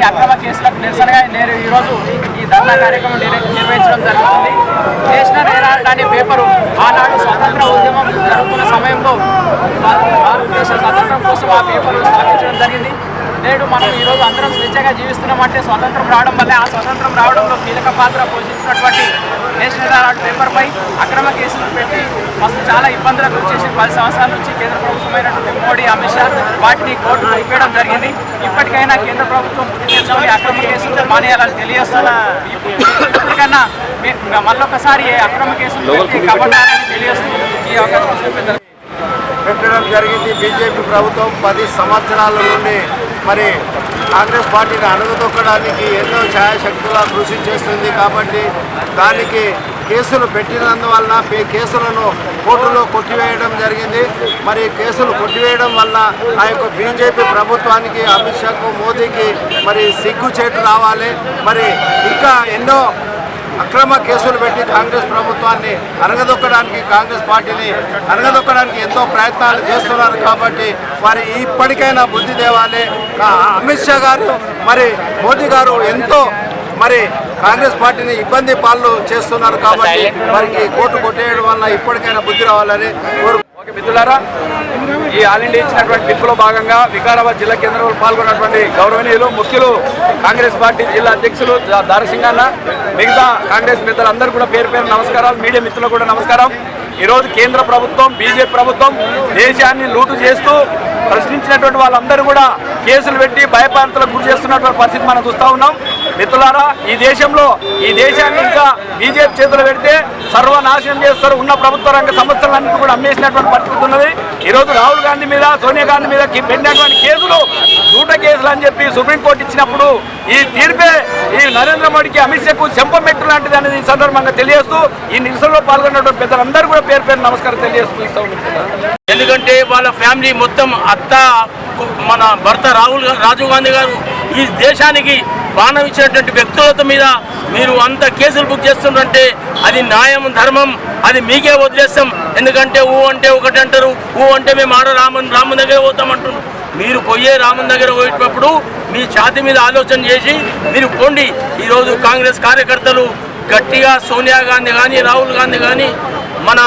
అక్రమ కేసులకు నిరసనగా ఈ రోజు ఈ ధర్నా కార్యక్రమం నిర్వహించడం జరుగుతుంది. నేషనల్ హెరాల్డ్ అనే పేపరు ఆనాడు స్వాతంత్ర ఉద్యమం జరుగుతున్న సమయంలో భారతదేశ స్వాతంత్రం కోసం ఆ పేపరు స్థాపించడం జరిగింది. నేడు మనం ఈరోజు అందరం స్వేచ్ఛగా జీవిస్తున్నామంటే స్వాతంత్రం రావడం వల్లే. ఆ స్వాతంత్రం రావడంలో కీలక పాత్ర పోషించినటువంటి నేషనల్ హెరాల్డ్ పేపర్పై అక్రమ కేసులు పెట్టి మస్తు చాలా ఇబ్బందులకు గురిచేసి 10 సంవత్సరాల నుంచి కేంద్ర ప్రభుత్వమైనటువంటి మోడీ, అమిత్ షా వాటిని కోర్టుకు ఇవ్వడం జరిగింది. ఇప్పటికైనా కేంద్ర ప్రభుత్వం బుద్ధి తెచ్చుకొని అక్రమ కేసులు మానేయాలని తెలియజేస్తున్నా. ఇప్పటికైనా మళ్ళొకసారి అక్రమ కేసులు కబడ్డారని తెలియజేస్తూ ఈ అవకాశం పెట్టడం జరిగింది. బీజేపీ ప్రభుత్వం 10 సంవత్సరాల నుండి మరి కాంగ్రెస్ పార్టీని అణగదొక్కడానికి ఎన్నో ఛాయాశక్తులా కృషి చేస్తుంది. కాబట్టి దానికి కేసులు పెట్టినందువల్ల కేసులను కోర్టులో కొట్టివేయడం జరిగింది. మరి కేసులు కొట్టివేయడం వల్ల ఆ యొక్క బీజేపీ ప్రభుత్వానికి, అమిత్ షాకు, మోదీకి మరి సిగ్గుచేటు రావాలి. మరి ఇంకా ఎన్నో అక్రమ కేసులు పెట్టి కాంగ్రెస్ ప్రభుత్వాన్ని అణగదొక్కడానికి, కాంగ్రెస్ పార్టీని అణగదొక్కడానికి ఎంతో ప్రయత్నాలు చేస్తున్నారు. కాబట్టి మరి ఇప్పటికైనా బుద్ధి తేవాలి. అమిత్ షా గారు మరి మోదీ గారు ఎంతో మరి కాంగ్రెస్ పార్టీని ఇబ్బంది పాలు చేస్తున్నారు. కాబట్టి వారికి కోర్టు కొట్టేయడం వల్ల ఇప్పటికైనా బుద్ధి రావాలని మిత్రులారా, ఈ ఆల్ ఇండియా ఇచ్చినటువంటి పిలుపులో భాగంగా వికారాబాద్ జిల్లా కేంద్రంలో పాల్గొన్నటువంటి గౌరవనీయులు ముఖ్యులు కాంగ్రెస్ పార్టీ జిల్లా అధ్యక్షులు దారసింగన్న, మిగతా కాంగ్రెస్ పెద్దలందరూ కూడా పేరు పేరు నమస్కారాలు. మీడియా మిత్రులకు కూడా నమస్కారం. ఈరోజు కేంద్ర ప్రభుత్వం, బీజేపీ ప్రభుత్వం దేశాన్ని లూటు చేస్తూ ప్రశ్నించినటువంటి వాళ్ళందరూ కూడా కేసులు పెట్టి భయపాంతలకు గురి చేస్తున్నటువంటి పరిస్థితి మనం చూస్తూ ఉన్నాం. మిత్రులారా, ఈ దేశాన్ని ఇంకా బీజేపీ చేతులు పెడితే సర్వనాశనం చేస్తారు. ఉన్న ప్రభుత్వ రంగ సంస్థలన్నింటినీ కూడా అమ్మేసినటువంటి పరిస్థితి ఉన్నది. ఈరోజు రాహుల్ గాంధీ మీద, సోనియా గాంధీ మీద పెట్టినటువంటి కేసులు లూట కేసులు అని చెప్పి సుప్రీంకోర్టు ఇచ్చినప్పుడు ఈ తీర్పే ఈ నరేంద్ర మోడీకి, అమిత్ షాకు చెంపమెట్టు లాంటిది అనేది ఈ సందర్భంగా తెలియజేస్తూ ఈ నిరసనలో పాల్గొన్నటువంటి పెద్దలందరూ కూడా పేరు పేరు నమస్కారం తెలియజేస్తూ ఇస్తూ ఉంటారు. ఎందుకంటే వాళ్ళ ఫ్యామిలీ మొత్తం అత్త, మన భర్త రాజీవ్ గాంధీ గారు ఈ దేశానికి ప్రాణం ఇచ్చినటువంటి వ్యక్తులతో మీద మీరు అంత కేసులు బుక్ చేస్తుంటే అది న్యాయం, ధర్మం, అది మీకే వదిలేస్తాం. ఎందుకంటే ఊ అంటే ఒకటి అంటారు, ఊ అంటే మేము రాముని దగ్గర పోతామంటున్నాం. మీరు పోయే రాముని దగ్గర పోయేటప్పుడు మీ ఛాతీ మీద ఆలోచన చేసి మీరు పోండి. ఈరోజు కాంగ్రెస్ కార్యకర్తలు గట్టిగా సోనియా గాంధీ కానీ, రాహుల్ గాంధీ కానీ, మన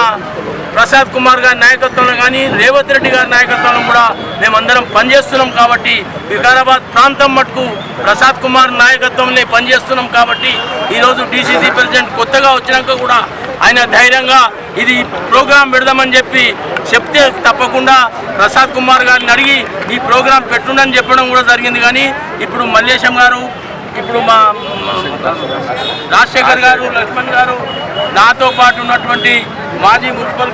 ప్రసాద్ కుమార్ గారి నాయకత్వంలో కానీ, రేవంత్ రెడ్డి గారి నాయకత్వంలో కూడా మేమందరం పనిచేస్తున్నాం. కాబట్టి వికారాబాద్ ప్రాంతం మటుకు ప్రసాద్ కుమార్ నాయకత్వంలో పనిచేస్తున్నాం. కాబట్టి ఈరోజు డీసీసీ ప్రెసిడెంట్ కొత్తగా వచ్చినాక కూడా ఆయన ధైర్యంగా ఇది ప్రోగ్రాం పెడదామని చెప్తే తప్పకుండా ప్రసాద్ కుమార్ గారిని అడిగి ఈ ప్రోగ్రాం పెట్టుండని చెప్పడం కూడా జరిగింది. కానీ ఇప్పుడు మల్లేశం గారు, ఇప్పుడు మా రాజశేఖర్ గారు, లక్ష్మణ్ గారు, నాతో పాటు ఉన్నటువంటి మాజీ మున్సిపల్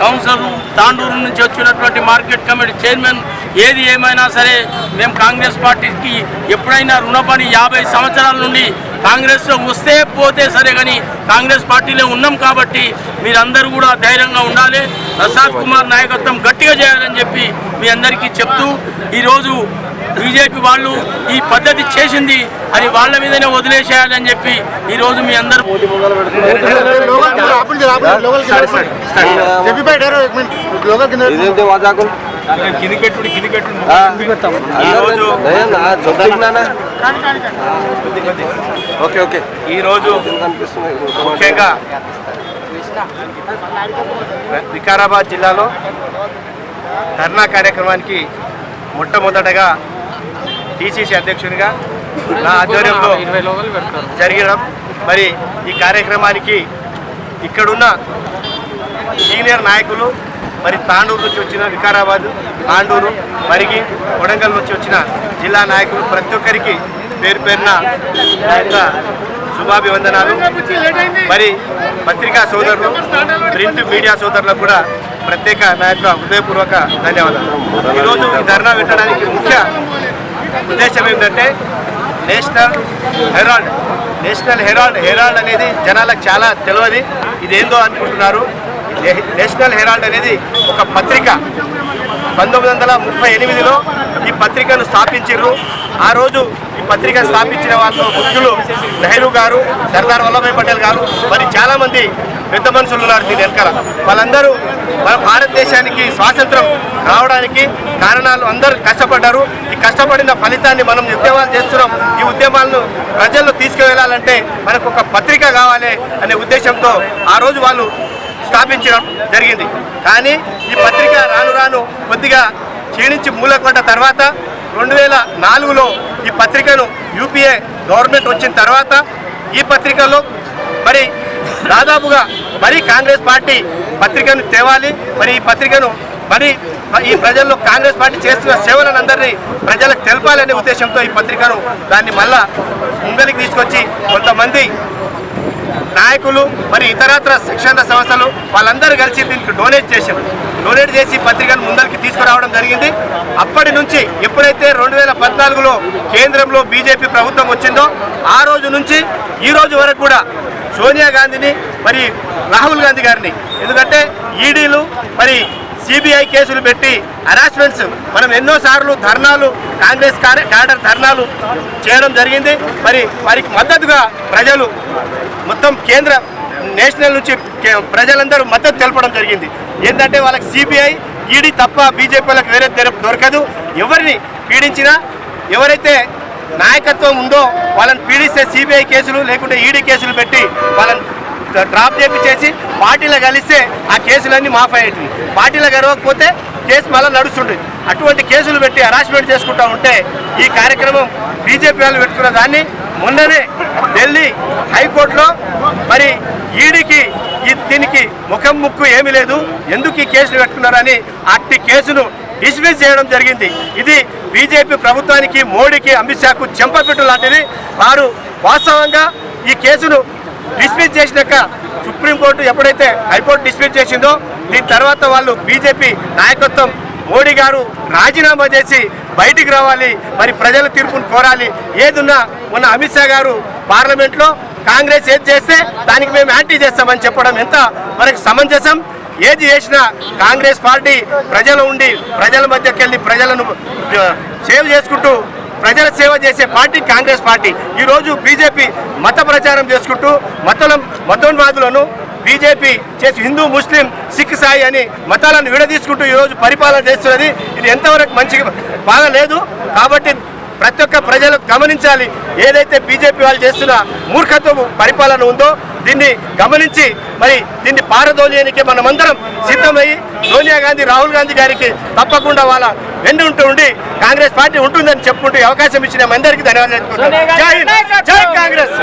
కౌన్సిలర్ తాండూరు నుంచి వచ్చినటువంటి మార్కెట్ కమిటీ చైర్మన్, ఏది ఏమైనా సరే మేము కాంగ్రెస్ పార్టీకి ఎప్పుడైనా రుణపడి 50 సంవత్సరాల నుండి కాంగ్రెస్లో వస్తే పోతే సరే కానీ కాంగ్రెస్ పార్టీలో ఉన్నాం. కాబట్టి మీరందరూ కూడా ధైర్యంగా ఉండాలి. ప్రసాద్ కుమార్ నాయకత్వం గట్టిగా చేయాలని చెప్పి మీ అందరికీ చెప్తూ, ఈరోజు బీజేపీ వాళ్ళు ఈ పద్ధతి చేసింది అది వాళ్ళ మీదనే వదిలేసేయాలని చెప్పి ఈరోజు మీ అందరూ ఈరోజు ముఖ్యంగా వికారాబాద్ జిల్లాలో ధర్నా కార్యక్రమానికి మొట్టమొదటగా డీసీసీ అధ్యక్షునిగా నా ఆధ్వర్యంలో జరగడం, మరి ఈ కార్యక్రమానికి ఇక్కడున్న సీనియర్ నాయకులు, మరి తాండూరు నుంచి వచ్చిన, వికారాబాద్, తాండూరు, మరిగి, కొడంగల్ నుంచి వచ్చిన జిల్లా నాయకులు ప్రతి ఒక్కరికి పేరు పేరున శుభాభివందనాలు. మరి పత్రికా సోదరులు, ప్రింట్ మీడియా సోదరులకు కూడా ప్రత్యేక నా యొక్క హృదయపూర్వక ధన్యవాదాలు. ఈరోజు ఈ ధర్నా పెట్టడానికి ముఖ్య ఉద్దేశం ఏంటంటే నేషనల్ హెరాల్డ్ అనేది జనాలకు చాలా తెలియదు. ఇదేందో అనుకుంటున్నారు. నేషనల్ హెరాల్డ్ అనేది ఒక పత్రిక. 1938లో ఈ పత్రికను స్థాపించారు. ఆ రోజు ఈ పత్రికను స్థాపించిన వాళ్ళు ముఖ్యులు నెహ్రూ గారు, సర్దార్ వల్లభాయ్ పటేల్ గారు, మరి చాలామంది పెద్ద మనుషులు ఉన్నారు దీని వెనకాల. వాళ్ళందరూ మన భారతదేశానికి స్వాతంత్రం రావడానికి కారణాలు అందరూ కష్టపడ్డారు. ఈ కష్టపడిన ఫలితాన్ని మనం ఉద్యమాలు చేస్తున్నాం. ఈ ఉద్యమాలను ప్రజల్లో తీసుకువెళ్ళాలంటే మనకు ఒక పత్రిక కావాలి అనే ఉద్దేశంతో ఆ రోజు వాళ్ళు స్థాపించడం జరిగింది. కానీ ఈ పత్రిక రాను రాను కొద్దిగా క్షీణించి మూలకొండ తర్వాత 2004లో ఈ పత్రికను యూపీఏ గవర్నమెంట్ వచ్చిన తర్వాత ఈ పత్రికలో మరి దాదాపుగా మరి కాంగ్రెస్ పార్టీ పత్రికను తేవాలి. మరి ఈ పత్రికను మరి ఈ ప్రజల్లో కాంగ్రెస్ పార్టీ చేస్తున్న సేవలను అందరినీ ప్రజలకు తెలపాలనే ఉద్దేశంతో ఈ పత్రికను దాన్ని మళ్ళా ముందరికి తీసుకొచ్చి కొంతమంది నాయకులు మరి ఇతరత్ర శిక్షణ సంస్థలు వాళ్ళందరూ కలిసి దీనికి డొనేట్ చేసి పత్రికను ముందరికి తీసుకురావడం జరిగింది. అప్పటి నుంచి ఎప్పుడైతే 2014లో కేంద్రంలో బీజేపీ ప్రభుత్వం వచ్చిందో ఆ రోజు నుంచి ఈ రోజు వరకు కూడా సోనియా గాంధీని మరి రాహుల్ గాంధీ గారిని, ఎందుకంటే ఈడీలు మరి సిబిఐ కేసులు పెట్టి హరాస్మెంట్స్ మనం ఎన్నోసార్లు ధర్నాలు కాంగ్రెస్ క్యాడర్ ధర్నాలు చేయడం జరిగింది. మరి వారికి మద్దతుగా ప్రజలు మొత్తం కేంద్ర నేషనల్ నుంచి ప్రజలందరూ మద్దతు తెలపడం జరిగింది. ఏంటంటే వాళ్ళకి సిబిఐ ఈడీ తప్ప బీజేపీలకు వేరే దొరకదు. ఎవరిని పీడించినా ఎవరైతే నాయకత్వం ఉందో వాళ్ళని పీడిస్తే సిబిఐ కేసులు లేకుంటే ఈడీ కేసులు పెట్టి వాళ్ళని డ్రాప్ చేసి పార్టీలో కలిస్తే ఆ కేసులన్నీ మాఫ్ అయ్యేటివి. పార్టీలో గెలవకపోతే కేసు మళ్ళీ నడుస్తుంటుంది. అటువంటి కేసులు పెట్టి హరాస్మెంట్ చేసుకుంటూ ఉంటే ఈ కార్యక్రమం బీజేపీ వాళ్ళు పెట్టుకున్న దాన్ని మొన్ననే ఢిల్లీ హైకోర్టులో మరి ఈడీకి దీనికి ముఖం ముక్కు ఏమీ లేదు, ఎందుకు ఈ కేసులు పెట్టుకున్నారని అట్టి కేసును డిస్మిస్ చేయడం జరిగింది. ఇది బీజేపీ ప్రభుత్వానికి, మోడీకి, అమిత్ షాకు చెంపపెట్టు లాంటిది. వారు వాస్తవంగా ఈ కేసును డిస్మిస్ చేసినాక సుప్రీంకోర్టు ఎప్పుడైతే హైకోర్టు డిస్మిస్ చేసిందో దీని తర్వాత వాళ్ళు బీజేపీ నాయకత్వం మోడీ గారు రాజీనామా చేసి బయటికి రావాలి, మరి ప్రజల తీర్పును కోరాలి. ఏదున్నా మొన్న అమిత్ షా గారు పార్లమెంట్లో కాంగ్రెస్ ఏది చేస్తే దానికి మేము యాంటీ చేస్తామని చెప్పడం ఎంత మనకు సమంజసం? ఏది చేసినా కాంగ్రెస్ పార్టీ ప్రజలు ఉండి ప్రజల మధ్యకి వెళ్ళి ప్రజలను సేవ్ చేసుకుంటూ ప్రజల సేవ చేసే పార్టీ కాంగ్రెస్ పార్టీ. ఈరోజు బీజేపీ మత ప్రచారం చేసుకుంటూ మతోన్మాదులను బీజేపీ చేసి హిందూ, ముస్లిం, సిక్, సాయి అని మతాలను విడదీసుకుంటూ ఈరోజు పరిపాలన చేస్తున్నది. ఇది ఎంతవరకు మంచిగా బాగలేదు. కాబట్టి ప్రతి ఒక్క ప్రజలు గమనించాలి, ఏదైతే బీజేపీ వాళ్ళు చేస్తున్న మూర్ఖత్వపు పరిపాలన ఉందో దీన్ని గమనించి మరి దీన్ని పారదోలేనికి మనమందరం సిద్ధమయ్యి సోనియా గాంధీ, రాహుల్ గాంధీ గారికి తప్పకుండా వాళ్ళ వెన్నుంటూ ఉండి కాంగ్రెస్ పార్టీ ఉంటుందని చెప్పుకుంటూ అవకాశం ఇచ్చిన అందరికీ ధన్యవాదాలు. జై హింద్, జై కాంగ్రెస్.